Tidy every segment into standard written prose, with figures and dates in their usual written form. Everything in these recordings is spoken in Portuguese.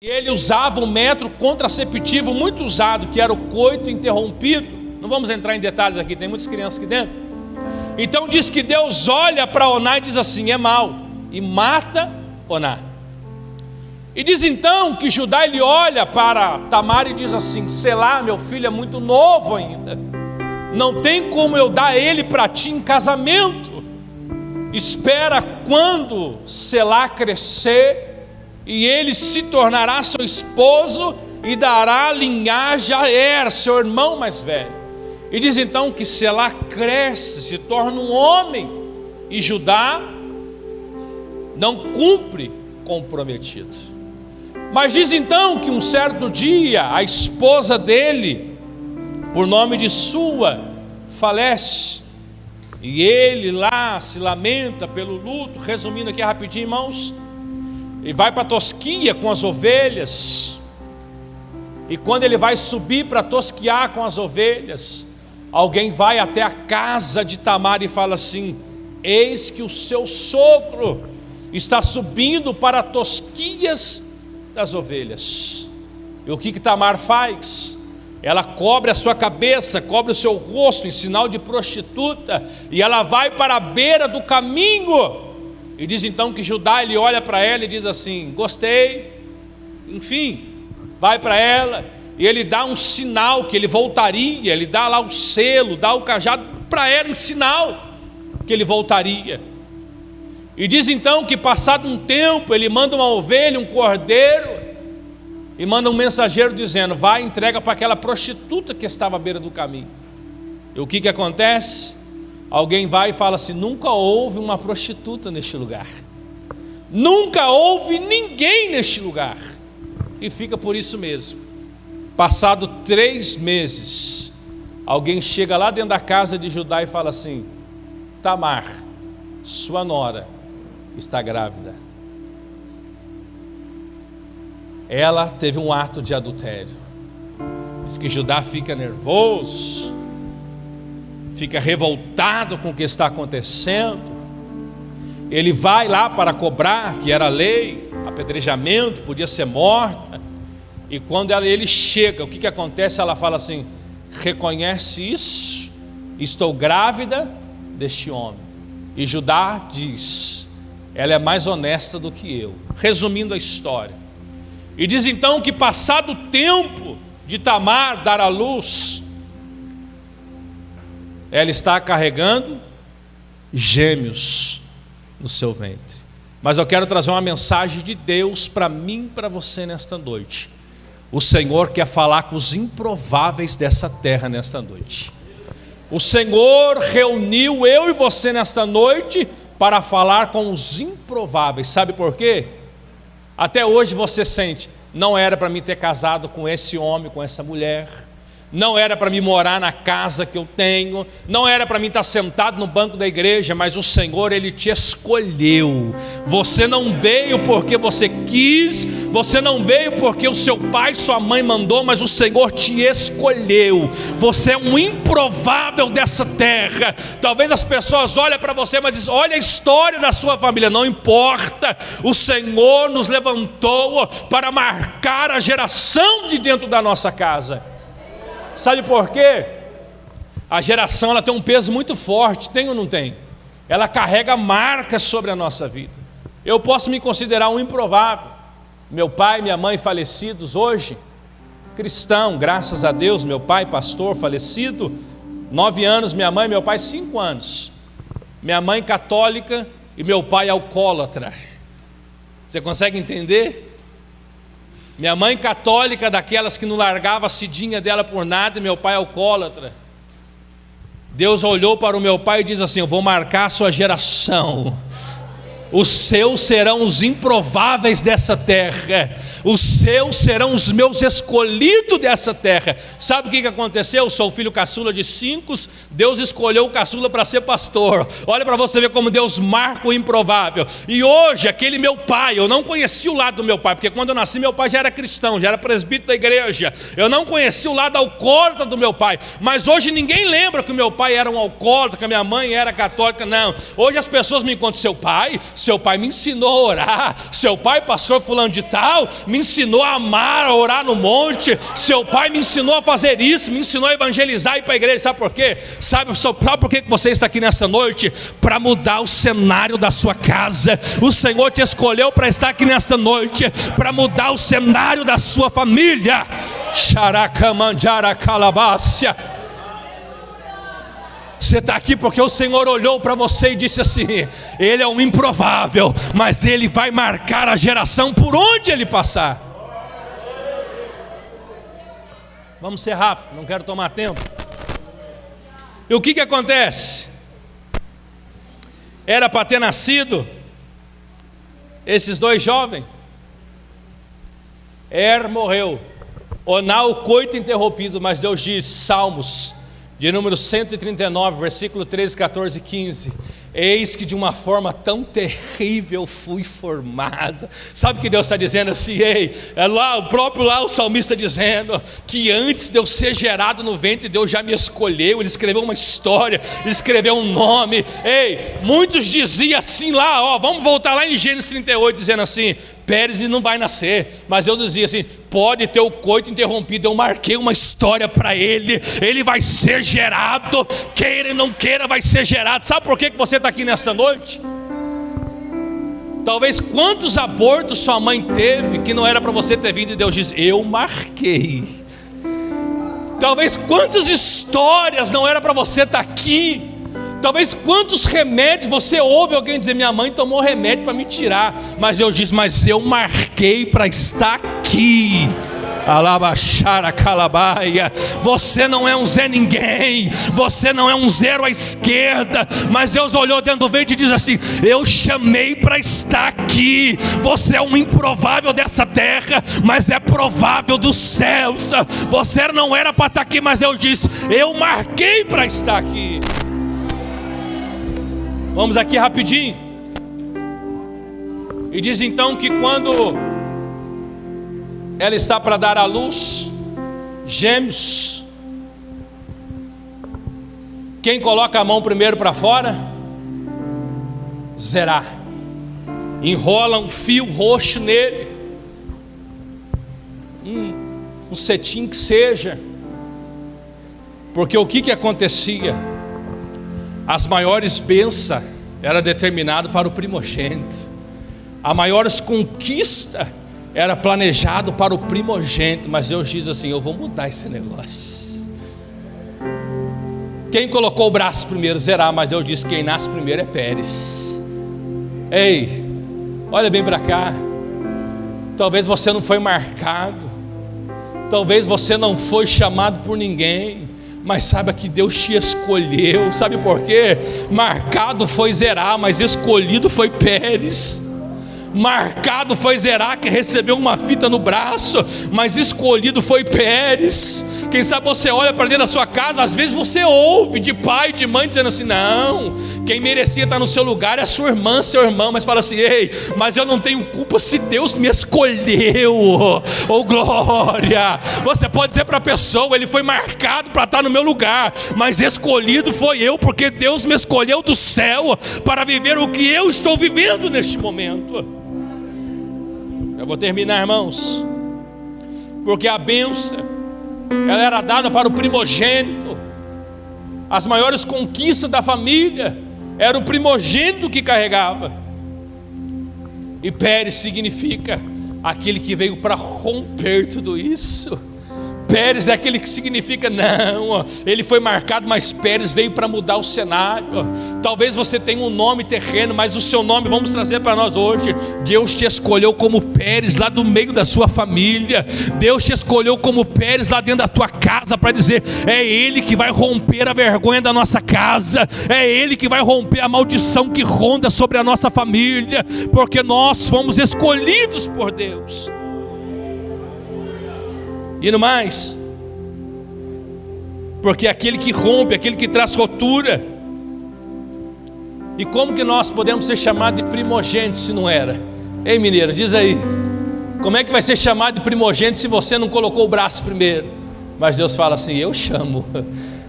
E ele usava um método contraceptivo muito usado, que era o coito interrompido. Não vamos entrar em detalhes aqui, tem muitas crianças aqui dentro. Então diz que Deus olha para Oná e diz assim: é mal, e mata Oná. E diz então que Judá, ele olha para Tamar e diz assim: Selá, meu filho é muito novo ainda, não tem como eu dar ele para ti em casamento. Espera quando Selá crescer, e ele se tornará seu esposo e dará linhagem a Er, seu irmão mais velho. E diz então que Selá cresce, se torna um homem, e Judá não cumpre com o prometido. Mas diz então que um certo dia a esposa dele, por nome de Sua, falece, e ele lá se lamenta pelo luto. Resumindo aqui rapidinho, irmãos, e vai para Tosquia com as ovelhas. E quando ele vai subir para tosquiar com as ovelhas, alguém vai até a casa de Tamar e fala assim: eis que o seu sogro está subindo para tosquias das ovelhas. E o que Tamar faz? Ela cobre a sua cabeça, cobre o seu rosto em sinal de prostituta, e ela vai para a beira do caminho. E diz então que Judá, ele olha para ela e diz assim: gostei. Enfim, vai para ela, e ele dá um sinal que ele voltaria. Ele dá lá o selo, dá o cajado para ela em sinal que ele voltaria. E diz então que passado um tempo, ele manda uma ovelha, um cordeiro, e manda um mensageiro dizendo: vai, entrega para aquela prostituta que estava à beira do caminho. E o que acontece? Alguém vai e fala assim: nunca houve uma prostituta neste lugar, nunca houve ninguém neste lugar. E fica por isso mesmo. Passado 3 meses, alguém chega lá dentro da casa de Judá e fala assim: Tamar, sua nora, está grávida. Ela teve um ato de adultério. Diz que Judá fica nervoso, fica revoltado com o que está acontecendo. Ele vai lá para cobrar, que era lei, apedrejamento, podia ser morta. E quando ele chega, o que acontece? Ela fala assim: reconhece isso? Estou grávida deste homem. E Judá diz: ela é mais honesta do que eu. Resumindo a história, e diz então que passado o tempo de Tamar dar à luz, ela está carregando gêmeos no seu ventre. Mas eu quero trazer uma mensagem de Deus para mim e para você nesta noite. O Senhor quer falar com os improváveis dessa terra nesta noite. O Senhor reuniu eu e você nesta noite para falar com os improváveis. Sabe por quê? Até hoje você sente: não era para mim ter casado com esse homem, com essa mulher, não era para mim morar na casa que eu tenho, não era para mim estar sentado no banco da igreja, mas o Senhor, Ele te escolheu. Você não veio porque você quis, você não veio porque o seu pai, sua mãe mandou, mas o Senhor te escolheu. Você é um improvável dessa terra. Talvez as pessoas olhem para você, mas dizem: olha a história da sua família. Não importa, o Senhor nos levantou para marcar a geração de dentro da nossa casa. Sabe por quê? A geração, ela tem um peso muito forte, tem ou não tem? Ela carrega marcas sobre a nossa vida. Eu posso me considerar um improvável. Meu pai e minha mãe falecidos hoje, cristão, graças a Deus. Meu pai pastor falecido, 9 anos, minha mãe e meu pai 5 anos. Minha mãe católica e meu pai alcoólatra. Você consegue entender? Minha mãe católica, daquelas que não largava a cidinha dela por nada, e meu pai alcoólatra. Deus olhou para o meu pai e diz assim: eu vou marcar a sua geração. Os seus serão os improváveis dessa terra, os seus serão os meus escolhidos dessa terra. Sabe o que aconteceu? Eu sou o filho caçula de 5, Deus escolheu o caçula para ser pastor. Olha para você ver como Deus marca o improvável. E hoje, aquele meu pai, eu não conheci o lado do meu pai, porque quando eu nasci, meu pai já era cristão, já era presbítero da igreja. Eu não conheci o lado alcoólatra do meu pai, mas hoje ninguém lembra que o meu pai era um alcoólatra, que a minha mãe era católica. Não, hoje as pessoas me encontram: seu pai seu pai me ensinou a orar, seu pai, pastor fulano de tal, me ensinou a amar, a orar no monte, seu pai me ensinou a fazer isso, me ensinou a evangelizar e ir para a igreja. Sabe por quê? Sabe por que você está aqui nesta noite? Para mudar o cenário da sua casa. O Senhor te escolheu para estar aqui nesta noite, para mudar o cenário da sua família. Xaracamanjara calabácia. Você está aqui porque o Senhor olhou para você e disse assim: ele é um improvável, mas ele vai marcar a geração por onde ele passar. Vamos ser rápido, não quero tomar tempo. E o que acontece? Era para ter nascido esses dois jovens. Morreu, Oná o coito interrompido, mas Deus diz, Salmos de número 139, versículo 13, 14 e 15: eis que de uma forma tão terrível fui formado. Sabe o que Deus está dizendo assim? O salmista dizendo que antes de eu ser gerado no ventre, Deus já me escolheu. Ele escreveu uma história, ele escreveu um nome. Muitos diziam assim lá, vamos voltar lá em Gênesis 38, dizendo assim: Pérez não vai nascer. Mas Deus dizia assim: pode ter o coito interrompido, eu marquei uma história para ele vai ser gerado, queira e não queira, vai ser gerado. Sabe por que você está aqui nesta noite? Talvez quantos abortos sua mãe teve que não era para você ter vindo, e Deus diz: eu marquei. Talvez quantas histórias não era para você estar aqui. Talvez quantos remédios você ouve alguém dizer: minha mãe tomou remédio para me tirar, mas Deus diz: mas eu marquei para estar aqui. Alabaxara calabaia. Você não é um Zé Ninguém, você não é um zero à esquerda, mas Deus olhou dentro do ventre e diz assim: eu chamei para estar aqui. Você é um improvável dessa terra, mas é provável dos céus. Você não era para estar aqui, mas Deus disse: eu marquei para estar aqui. Vamos aqui rapidinho. E diz então que quando ela está para dar à luz gêmeos, quem coloca a mão primeiro para fora? Zerá. Enrola um fio roxo nele, um cetim que seja, porque o que acontecia? As maiores bênçãos eram determinadas para o primogênito, a maiores conquista era planejado para o primogênito, mas Deus diz assim: eu vou mudar esse negócio. Quem colocou o braço primeiro? Zerá, mas Deus disse: quem nasce primeiro é Pérez. Ei, olha bem para cá. Talvez você não foi marcado, talvez você não foi chamado por ninguém, mas saiba que Deus te escolheu. Sabe por quê? Marcado foi Zerá, mas escolhido foi Pérez. Marcado foi Zerá, que recebeu uma fita no braço, mas escolhido foi Pérez. Quem sabe você olha para dentro da sua casa, às vezes você ouve de pai, de mãe dizendo assim: não, quem merecia estar no seu lugar é a sua irmã, seu irmão. Mas fala assim: ei, mas eu não tenho culpa se Deus me escolheu. Oh glória. Você pode dizer para a pessoa: ele foi marcado para estar no meu lugar, mas escolhido foi eu, porque Deus me escolheu do céu para viver o que eu estou vivendo neste momento. Eu vou terminar, irmãos, porque a bênção, ela era dada para o primogênito. As maiores conquistas da família era o primogênito que carregava. E Pérez significa aquele que veio para romper tudo isso. Pérez é aquele que significa, não, ele foi marcado, mas Pérez veio para mudar o cenário. Talvez você tenha um nome terreno, mas o seu nome, vamos trazer para nós hoje. Deus te escolheu como Pérez lá do meio da sua família. Deus te escolheu como Pérez lá dentro da tua casa, para dizer: é Ele que vai romper a vergonha da nossa casa, é Ele que vai romper a maldição que ronda sobre a nossa família, porque nós fomos escolhidos por Deus. E no mais, porque aquele que rompe, aquele que traz ruptura. E como que nós podemos ser chamados de primogênito se não era? Ei mineiro, diz aí, como é que vai ser chamado de primogênito se você não colocou o braço primeiro? Mas Deus fala assim: eu chamo.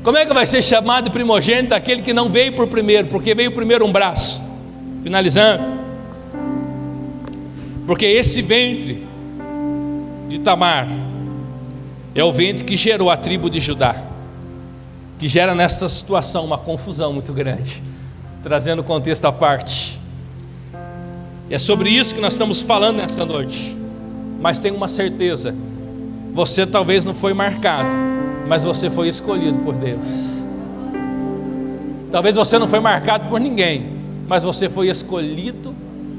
Como é que vai ser chamado de primogênito aquele que não veio por primeiro, porque veio primeiro um braço? Finalizando, Porque esse ventre de Tamar é o ventre que gerou a tribo de Judá, que gera nesta situação uma confusão muito grande, trazendo o contexto à parte. E é sobre isso que nós estamos falando nesta noite. Mas tenha uma certeza: você talvez não foi marcado, mas você foi escolhido por Deus. Talvez você não foi marcado por ninguém, mas você foi escolhido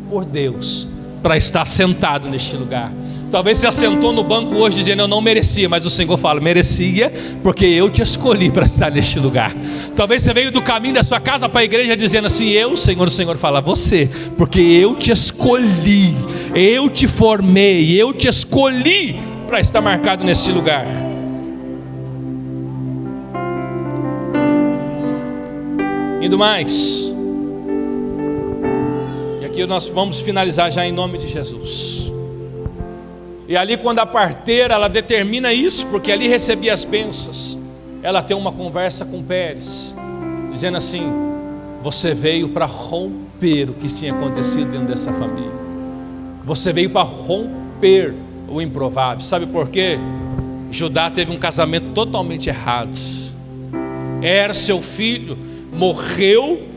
por Deus para estar sentado neste lugar. Talvez você assentou no banco hoje dizendo: eu não merecia, mas o Senhor fala: merecia, porque eu te escolhi para estar neste lugar. Talvez você veio do caminho da sua casa para a igreja dizendo assim: eu, Senhor, o Senhor fala: você, porque eu te escolhi, eu te formei, eu te escolhi para estar marcado nesse lugar. Indo mais, e aqui nós vamos finalizar já em nome de Jesus. E ali, quando a parteira ela determina isso, porque ali recebia as bênçãos, ela tem uma conversa com Pérez, dizendo assim: você veio para romper o que tinha acontecido dentro dessa família, você veio para romper o improvável. Sabe por quê? Judá teve um casamento totalmente errado. Seu filho morreu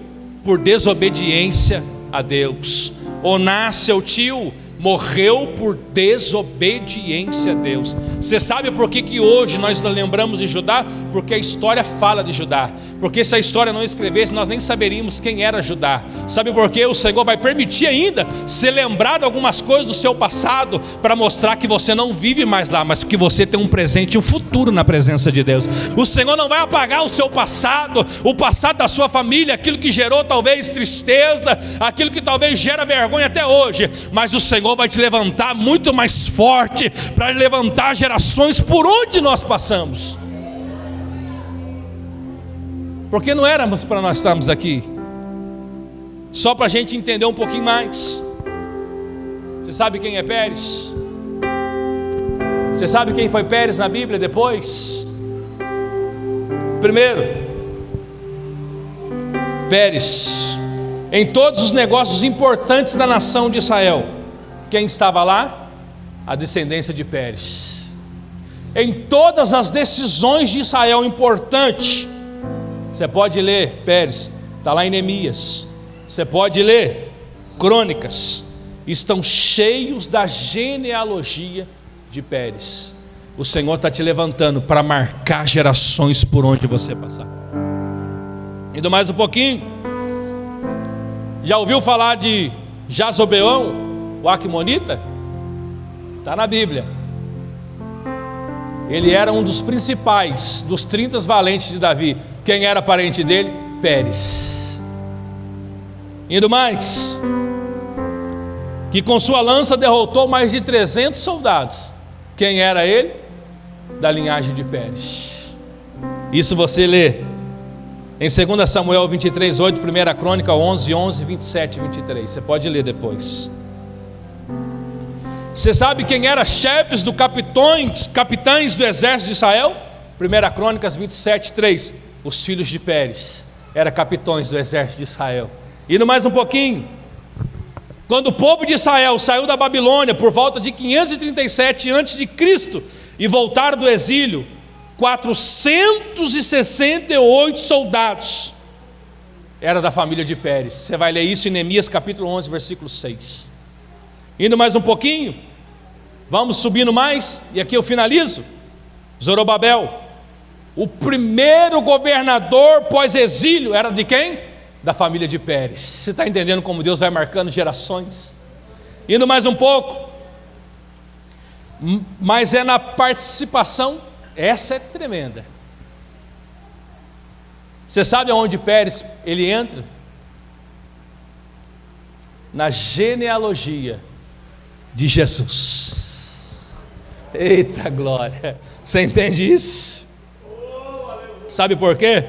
por desobediência a Deus. Onás, seu tio, morreu por desobediência a Deus. Você sabe por que hoje nós lembramos de Judá? Porque a história fala de Judá. Porque se a história não escrevesse, nós nem saberíamos quem era Judá. Sabe por quê? O Senhor vai permitir ainda ser lembrado algumas coisas do seu passado, para mostrar que você não vive mais lá, mas que você tem um presente e um futuro na presença de Deus. O Senhor não vai apagar o seu passado, o passado da sua família, aquilo que gerou talvez tristeza, aquilo que talvez gera vergonha até hoje, mas o Senhor vai te levantar muito mais forte, para levantar gerações por onde nós passamos. Porque não éramos para nós estarmos aqui. Só para a gente entender um pouquinho mais. Você sabe quem é Pérez? Você sabe quem foi Pérez na Bíblia depois? Primeiro, Pérez, em todos os negócios importantes da nação de Israel, quem estava lá? A descendência de Pérez. Em todas as decisões de Israel importantes, você pode ler Pérez, está lá em Neemias. Você pode ler Crônicas, estão cheios da genealogia de Pérez. O Senhor está te levantando para marcar gerações por onde você passar. Indo mais um pouquinho, já ouviu falar de Jazobeão, o Aquimonita? Está na Bíblia. Ele era um dos principais, dos 30 valentes de Davi. Quem era parente dele? Pérez. Indo mais, que com sua lança derrotou mais de 300 soldados. Quem era ele? Da linhagem de Pérez. Isso você lê em 2 Samuel 23, 8, 1 Crônica 11, 11, 27 e 23. Você pode ler depois. Você sabe quem era chefes do capitães do exército de Israel? 1 Crônicas 27, 3. Os filhos de Pérez eram capitães do exército de Israel. Indo mais um pouquinho, quando o povo de Israel saiu da Babilônia por volta de 537 a.C. e voltaram do exílio, 468 soldados era da família de Pérez. Você vai ler isso em Neemias capítulo 11, versículo 6. Indo mais um pouquinho, vamos subindo mais, e aqui eu finalizo. Zorobabel, o primeiro governador pós-exílio, era de quem? Da família de Pérez. Você está entendendo como Deus vai marcando gerações? Indo mais um pouco, mas é na participação, essa é tremenda. Você sabe aonde Pérez ele entra? Na genealogia de Jesus. Eita glória! Você entende isso? Sabe por quê?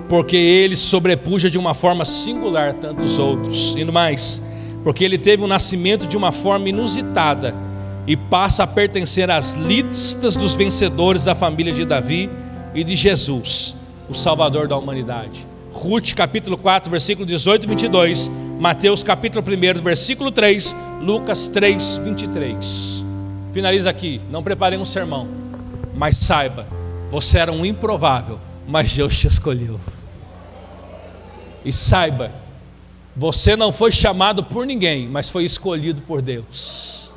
Porque ele sobrepuja de uma forma singular tantos outros. E mais, porque ele teve um nascimento de uma forma inusitada e passa a pertencer às listas dos vencedores da família de Davi e de Jesus, o Salvador da humanidade. Ruth capítulo 4, versículo 18 e 22, Mateus capítulo 1, versículo 3, Lucas 3, 23. Finaliza aqui, não preparei um sermão, mas saiba, você era um improvável, mas Deus te escolheu. E saiba, você não foi chamado por ninguém, mas foi escolhido por Deus.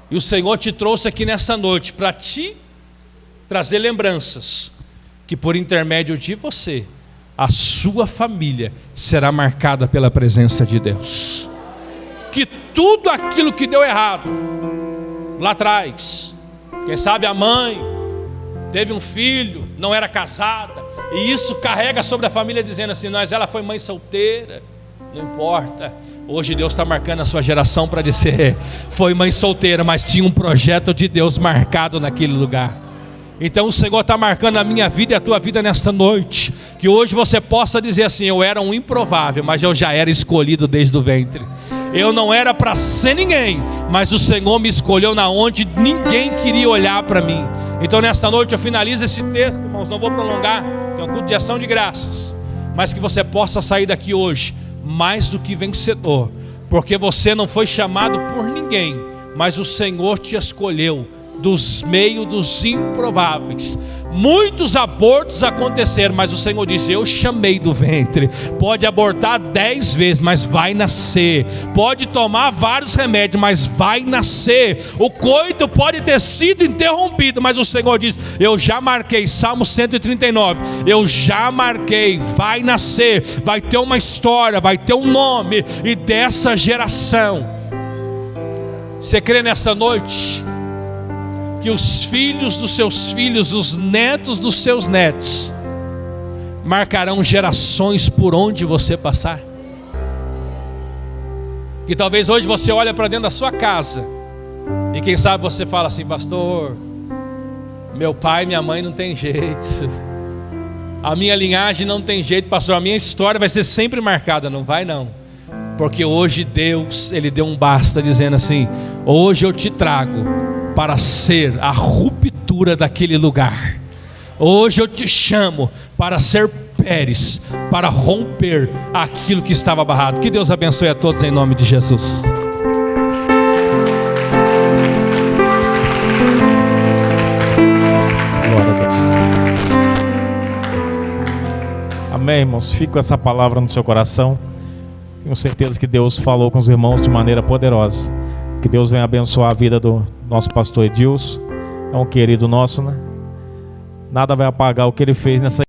E o Senhor te trouxe aqui nesta noite para te trazer lembranças, que por intermédio de você, a sua família será marcada pela presença de Deus. Que tudo aquilo que deu errado lá atrás, quem sabe a mãe teve um filho, não era casada, e isso carrega sobre a família dizendo assim, mas ela foi mãe solteira. Não importa, hoje Deus está marcando a sua geração para dizer, foi mãe solteira, mas tinha um projeto de Deus marcado naquele lugar. Então o Senhor está marcando a minha vida e a tua vida nesta noite, que hoje você possa dizer assim, eu era um improvável, mas eu já era escolhido desde o ventre. Eu não era para ser ninguém, mas o Senhor me escolheu na onde ninguém queria olhar para mim. Então nesta noite eu finalizo esse texto, irmãos, não vou prolongar, tem um culto de ação de graças, mas que você possa sair daqui hoje mais do que vencedor, porque você não foi chamado por ninguém, mas o Senhor te escolheu dos meios dos improváveis. Muitos abortos aconteceram, mas o Senhor diz, eu chamei do ventre. Pode abortar 10 vezes, mas vai nascer. Pode tomar vários remédios, mas vai nascer. O coito pode ter sido interrompido, mas o Senhor diz, eu já marquei. Salmo 139, eu já marquei, vai nascer, vai ter uma história, vai ter um nome. E dessa geração, você crê nessa noite que os filhos dos seus filhos, os netos dos seus netos, marcarão gerações por onde você passar? Que talvez hoje você olha para dentro da sua casa, e quem sabe você fala assim, pastor, meu pai e minha mãe não tem jeito, a minha linhagem não tem jeito, pastor, a minha história vai ser sempre marcada. Não vai não, porque hoje Deus, Ele deu um basta, dizendo assim, hoje eu te trago para ser a ruptura daquele lugar. Hoje eu te chamo para ser Pérez, para romper aquilo que estava barrado. Que Deus abençoe a todos em nome de Jesus. Glória a Deus. Amém, irmãos. Fique com essa palavra no seu coração. Tenho certeza que Deus falou com os irmãos de maneira poderosa. Que Deus venha abençoar a vida do nosso pastor Edilson. É um querido nosso, né? Nada vai apagar o que ele fez nessa